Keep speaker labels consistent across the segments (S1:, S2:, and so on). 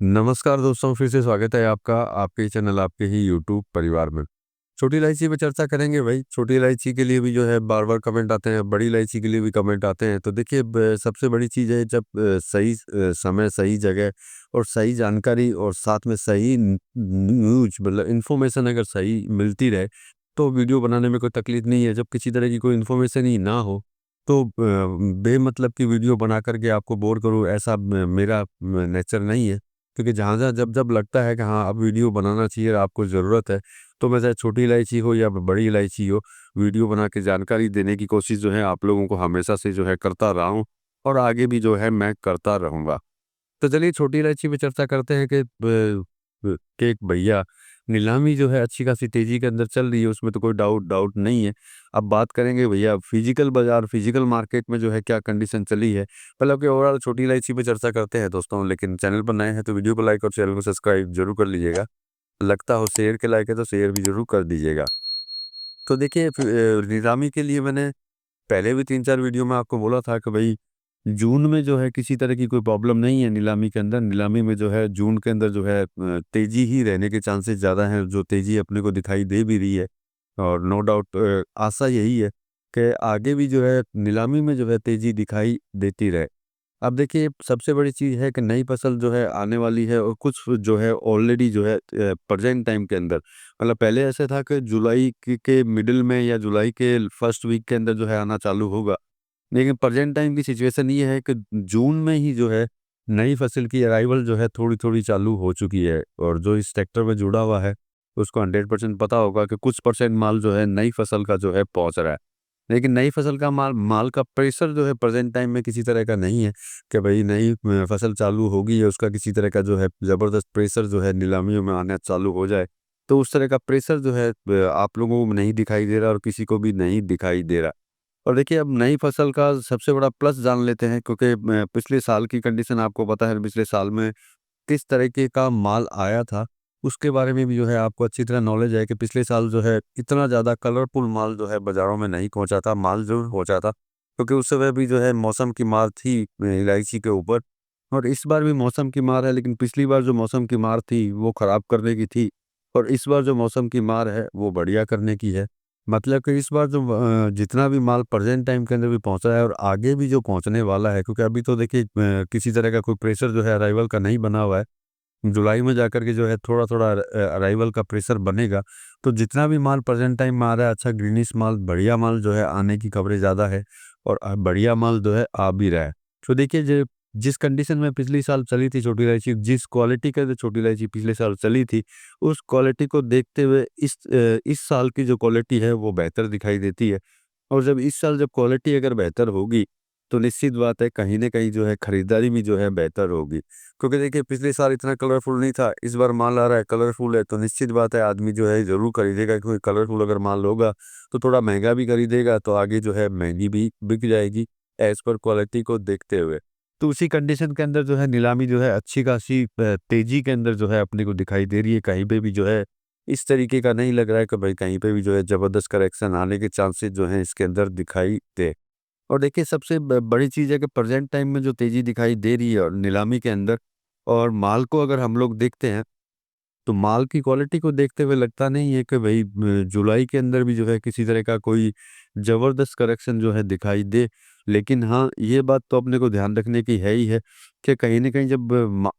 S1: नमस्कार दोस्तों, फिर से स्वागत है आपका आपके ही चैनल, आपके ही यूट्यूब परिवार में। छोटी इलायची पे चर्चा करेंगे भाई। छोटी इलायची के लिए भी जो है बार-बार कमेंट आते हैं, बड़ी इलायची के लिए भी कमेंट आते हैं। तो देखिए सबसे बड़ी चीज़ है जब सही समय, सही जगह और सही जानकारी और साथ में सही न्यूज़ मतलब इन्फॉर्मेशन अगर सही मिलती रहे, तो वीडियो बनाने में कोई तकलीफ़ नहीं है। जब किसी तरह की कोई इन्फॉर्मेशन ही ना हो, तो बेमतलब की वीडियो बना कर के आपको बोर करूँ, ऐसा मेरा नेचर नहीं है। क्योंकि जहाँ-जहाँ, जब-जब लगता है कि हाँ, अब वीडियो बनाना चाहिए, आपको ज़रूरत है, तो मैं चाहे छोटी इलायची हो या बड़ी इलायची हो, वीडियो बना के जानकारी देने की कोशिश जो है आप लोगों को हमेशा से जो है करता रहा हूँ और आगे भी जो है मैं करता रहूँगा। तो चलिए छोटी इलायची पे चर्चा करते हैं कि कि एक भैया नीलामी जो है अच्छी खासी तेज़ी के अंदर चल रही है, उसमें तो कोई डाउट डाउट नहीं है। अब बात करेंगे भैया फिज़िकल बाज़ार, फिज़िकल मार्केट में जो है क्या कंडीशन चली है। मतलब कि ओवरऑल छोटी इलायची पे चर्चा करते हैं दोस्तों, लेकिन चैनल पर नए हैं तो वीडियो को लाइक और चैनल को सब्सक्राइब ज़रूर कर लीजिएगा। लगता हो शेयर के लायक है तो शेयर भी ज़रूर कर दीजिएगा। तो देखिए नीलामी के लिए मैंने पहले भी 3-4 वीडियो में आपको बोला था कि भई जून में जो है किसी तरह की कोई प्रॉब्लम नहीं है नीलामी के अंदर। नीलामी में जो है जून के अंदर जो है तेज़ी ही रहने के चांसेस ज़्यादा हैं, जो तेज़ी अपने को दिखाई दे भी रही है। और नो डाउट आशा यही है कि आगे भी जो है नीलामी में जो है तेज़ी दिखाई देती रहे। अब देखिए सबसे बड़ी चीज़ है कि नई फसल जो है आने वाली है और कुछ जो है ऑलरेडी जो है प्रेजेंट टाइम के अंदर मतलब पहले ऐसे था कि जुलाई के मिडिल में या जुलाई के फर्स्ट वीक के अंदर जो है आना चालू होगा। लेकिन प्रेजेंट टाइम की सिचुएशन ये है कि जून में ही जो है नई फसल की अराइवल जो है थोड़ी-थोड़ी चालू हो चुकी है और जो इस सेक्टर में जुड़ा हुआ है उसको 100% पता होगा कि कुछ परसेंट माल जो है नई फसल का जो है पहुँच रहा है। लेकिन नई फसल का माल माल का प्रेशर जो है प्रेजेंट टाइम में किसी तरह का नहीं है कि भई नई फसल चालू होगी या उसका किसी तरह का जो है ज़बरदस्त प्रेशर जो है नीलामियों में आना चालू हो जाए। तो उस तरह का प्रेशर जो है आप लोगों को नहीं दिखाई दे रहा और किसी को भी नहीं दिखाई दे रहा। और देखिए अब नई फसल का सबसे बड़ा प्लस जान लेते हैं क्योंकि पिछले साल की कंडीशन आपको पता है पिछले साल में किस तरीके का माल आया था, उसके बारे में भी जो है आपको अच्छी तरह नॉलेज है कि पिछले साल जो है इतना ज़्यादा कलरफुल माल जो है बाज़ारों में नहीं पहुँचा था, माल ज़रूर पहुँचा था, क्योंकि उस समय भी जो है मौसम की मार थी इलायची के ऊपर और इस बार भी मौसम की मार है, लेकिन पिछली बार जो मौसम की मार थी, वो ख़राब करने की थी और इस बार जो मौसम की मार है, वो बढ़िया करने की है। मतलब कि इस बार जो जितना भी माल प्रेज़ेंट टाइम के अंदर भी पहुँचा है और आगे भी जो पहुँचने वाला है, क्योंकि अभी तो देखिए किसी तरह का कोई प्रेशर जो है अराइवल का नहीं बना हुआ है। जुलाई में जाकर के जो है थोड़ा-थोड़ा अराइवल का प्रेशर बनेगा, तो जितना भी माल प्रेज़ेंट टाइम में आ रहा है अच्छा ग्रीनिश माल, बढ़िया माल जो है आने की खबरें ज़्यादा है और बढ़िया माल जो है आ भी रहा है। तो देखिए जिस कंडीशन में पिछली साल चली थी छोटी इलायची, जिस क्वालिटी का जो छोटी इलायची पिछले साल चली थी, उस क्वालिटी को देखते हुए इस साल की जो क्वालिटी है वो बेहतर दिखाई देती है। और जब इस साल जब क्वालिटी अगर बेहतर होगी, तो निश्चित बात है कहीं न कहीं जो है खरीदारी भी जो है बेहतर होगी। क्योंकि देखिए पिछले साल इतना कलरफुल नहीं था, इस बार माल आ रहा है कलरफुल है, तो निश्चित बात है आदमी जो है ज़रूर खरीदेगा, क्योंकि कलरफुल अगर माल होगा, तो थोड़ा महँगा भी खरीदेगा, तो आगे जो है महँगी भी बिक जाएगी, एज़ पर क्वालिटी को देखते हुए। तो उसी कंडीशन के अंदर जो है नीलामी जो है अच्छी खासी तेज़ी के अंदर जो है अपने को दिखाई दे रही है, कहीं पे भी जो है इस तरीके का नहीं लग रहा है कि भाई कहीं पे भी जो है ज़बरदस्त करेक्शन आने के चांसेस जो हैं इसके अंदर दिखाई दे। और देखिए सबसे बड़ी चीज़ है कि प्रेजेंट टाइम में जो तेज़ी दिखाई दे रही है और नीलामी के अंदर और माल को अगर हम लोग देखते हैं, तो माल की क्वालिटी को देखते हुए लगता नहीं है कि भई जुलाई के अंदर भी जो है किसी तरह का कोई ज़बरदस्त करेक्शन जो है दिखाई दे। लेकिन हाँ, ये बात तो अपने को ध्यान रखने की है ही है कि कहीं न कहीं जब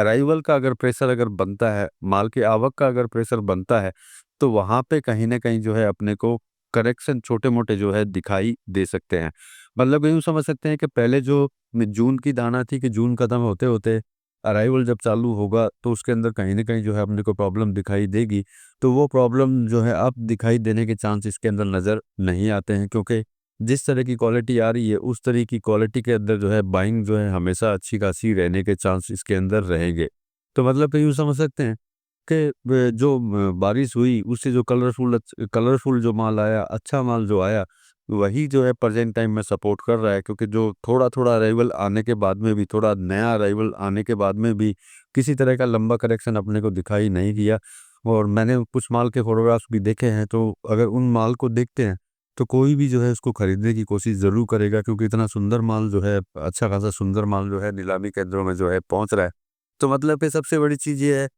S1: अराइवल का अगर प्रेशर अगर बनता है, माल की आवक का अगर प्रेशर बनता है, तो वहाँ पे कहीं न कहीं जो है अपने को करेक्शन छोटे-मोटे जो है दिखाई दे सकते हैं। मतलब यूँ समझ सकते हैं कि पहले जो जून की धारणा थी कि जून खत्म होते-होते अराइवल जब चालू होगा, तो उसके अंदर कहीं न कहीं जो है अपने को प्रॉब्लम दिखाई देगी। तो वो प्रॉब्लम जो है अब दिखाई देने के चांस इसके अंदर नज़र नहीं आते हैं, क्योंकि जिस तरह की क्वालिटी आ रही है, उस तरह की क्वालिटी के अंदर जो है बाइंग जो है हमेशा अच्छी-खासी रहने के चांस इसके अंदर रहेंगे। तो मतलब कि यूँ समझ सकते हैं कि जो बारिश हुई उससे जो कलरफुल जो माल आया, अच्छा माल जो आया, वही जो है प्रेज़ेंट टाइम में सपोर्ट कर रहा है, क्योंकि जो थोड़ा-थोड़ा अराइवल आने के बाद में भी, थोड़ा नया अराइवल आने के बाद में भी किसी तरह का लंबा करेक्शन अपने को दिखाई नहीं दिया। और मैंने कुछ माल के फ़ोटोग्राफ्स भी देखे हैं, तो अगर उन माल को देखते हैं, तो कोई भी जो है उसको खरीदने की कोशिश ज़रूर करेगा, क्योंकि इतना सुंदर माल जो है, अच्छा खासा सुंदर माल जो है नीलामी केंद्रों में जो है पहुँच रहा है। तो मतलब कि सबसे बड़ी चीज़ ये है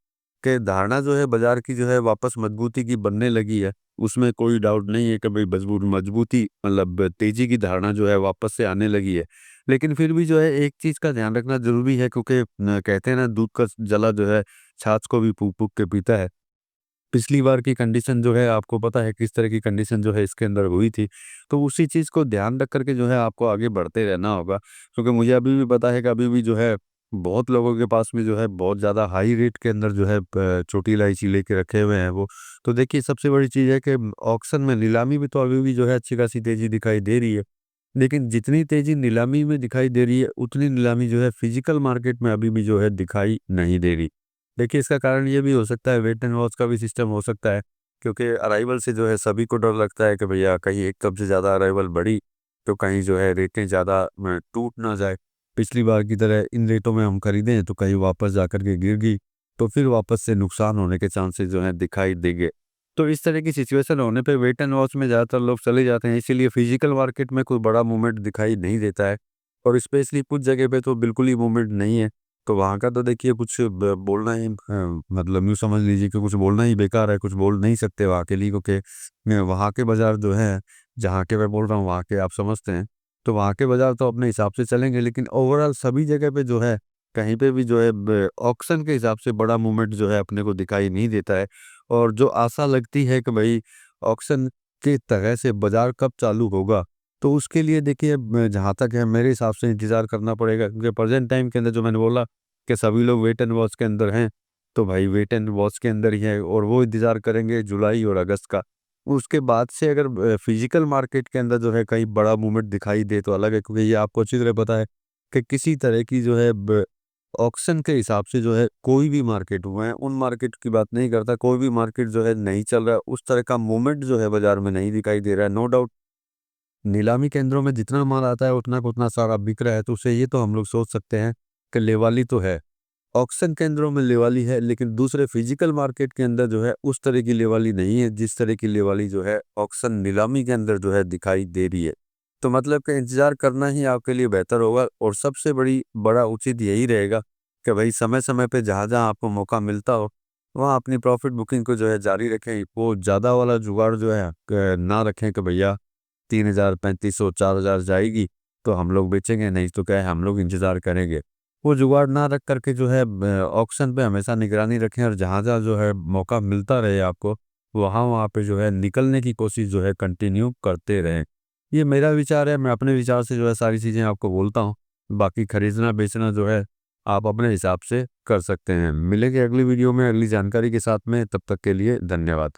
S1: कि धारणा जो है बाज़ार की जो है वापस मजबूती की बनने लगी है। उसमें कोई डाउट नहीं है कि भई मजबूती मतलब तेज़ी की धारणा जो है वापस से आने लगी है। लेकिन फिर भी जो है एक चीज़ का ध्यान रखना ज़रूरी है, क्योंकि न कहते हैं ना, दूध का जला जो है छाछ को भी फूँक-फूँक के पीता है। पिछली बार की कंडीशन जो है आपको पता है किस तरह की कंडीशन जो है इसके अंदर हुई थी। तो उसी चीज़ को ध्यान रख कर के जो है आपको आगे बढ़ते रहना होगा। क्योंकि मुझे अभी भी पता है कि अभी भी जो है बहुत लोगों के पास में जो है बहुत ज़्यादा हाई रेट के अंदर जो है छोटी इलायची लेके रखे हुए हैं वो। तो देखिए सबसे बड़ी चीज़ है कि ऑक्शन में नीलामी में तो अभी भी जो है अच्छी खासी तेज़ी दिखाई दे रही है। लेकिन जितनी तेज़ी नीलामी में दिखाई दे रही है, उतनी नीलामी जो है फिज़िकल मार्केट में अभी भी जो है दिखाई नहीं दे रही। देखिए, इसका कारण ये भी हो सकता है, वेट एंड वॉच का भी सिस्टम हो सकता है, क्योंकि अराइवल से जो है सभी को डर लगता है कि भैया कहीं एकदम से ज़्यादा अराइवल बढ़ी, तो कहीं जो है रेटें ज़्यादा टूट ना जाए। पिछली बार की तरह इन रेटों में हम खरीदें, तो कहीं वापस जाकर के गिर गई, तो फिर वापस से नुकसान होने के चांसेस जो हैं दिखाई देंगे। तो इस तरह की सिचुएशन होने पे वेट एंड वॉच में ज़्यादातर लोग चले जाते हैं, इसीलिए फिजिकल मार्केट में कोई बड़ा मूवमेंट दिखाई नहीं देता है, और स्पेशली कुछ जगह पे तो बिल्कुल ही मूवमेंट नहीं है। तो वहाँ का तो देखिए कुछ बोलना ही मतलब यूँ समझ लीजिए कि कुछ बोलना ही बेकार है, कुछ बोल नहीं सकते वहाँ के लिए, क्योंकि वहाँ के बाज़ार जो हैं, जहाँ के मैं बोल रहा हूँ वहाँ के आप समझते हैं। तो वहाँ के बाज़ार तो अपने हिसाब से चलेंगे, लेकिन ओवरऑल सभी जगह पे जो है, कहीं पे भी जो है ऑक्शन के हिसाब से बड़ा मूवमेंट जो है अपने को दिखाई नहीं देता है। और जो आशा लगती है कि भई ऑक्शन की तरह से बाज़ार कब चालू होगा, तो उसके लिए देखिए जहाँ तक है मेरे हिसाब से इंतज़ार करना पड़ेगा, क्योंकि प्रेज़ेंट टाइम के अंदर जो मैंने बोला कि सभी लोग वेट एंड वॉच के अंदर हैं, तो भाई वेट एंड वॉच के अंदर ही हैं और वो इंतज़ार करेंगे जुलाई और अगस्त का। उसके बाद से अगर फिज़िकल मार्केट के अंदर जो है कहीं बड़ा मूवमेंट दिखाई दे तो अलग है, क्योंकि ये आपको अच्छी तरह पता है कि किसी तरह की जो है ऑक्शन के हिसाब से जो है कोई भी मार्केट हुआ है, उन मार्केट की बात नहीं करता, कोई भी मार्केट जो है नहीं चल रहा है, उस तरह का मूवमेंट जो है बाज़ार में नहीं दिखाई दे रहा है। नो डाउट नीलामी केंद्रों में जितना माल आता है उतना का उतना सारा बिक रहा है, तो उससे ये तो हम लोग सोच सकते हैं कि लेवाली तो है। ऑक्शन केंद्रों में लेवाली है, लेकिन दूसरे फिजिकल मार्केट के अंदर जो है उस तरह की लेवाली नहीं है, जिस तरह की लेवाली जो है ऑक्शन नीलामी के अंदर जो है दिखाई दे रही है। तो मतलब कि इंतज़ार करना ही आपके लिए बेहतर होगा, और सबसे बड़ा उचित यही रहेगा कि भाई समय-समय पे जहाँ-जहाँ आपको मौका मिलता हो, वहाँ अपनी प्रॉफ़िट बुकिंग को जो है जारी रखें। वो ज़्यादा वाला जुगाड़ जो है ना रखें कि भैया 3000, 3500, 4000 जाएगी, तो हम लोग बेचेंगे, नहीं तो क्या है हम लोग इंतज़ार करेंगे। वो जुगाड़ ना रख कर के जो है ऑक्शन पे हमेशा निगरानी रखें, और जहाँ-जहाँ जो है मौका मिलता रहे आपको, वहाँ-वहाँ पे जो है निकलने की कोशिश जो है कंटिन्यू करते रहें। ये मेरा विचार है, मैं अपने विचार से जो है सारी चीज़ें आपको बोलता हूँ। बाकी खरीदना-बेचना जो है आप अपने हिसाब से कर सकते हैं। मिलेंगे अगली वीडियो में अगली जानकारी के साथ में, तब तक के लिए धन्यवाद।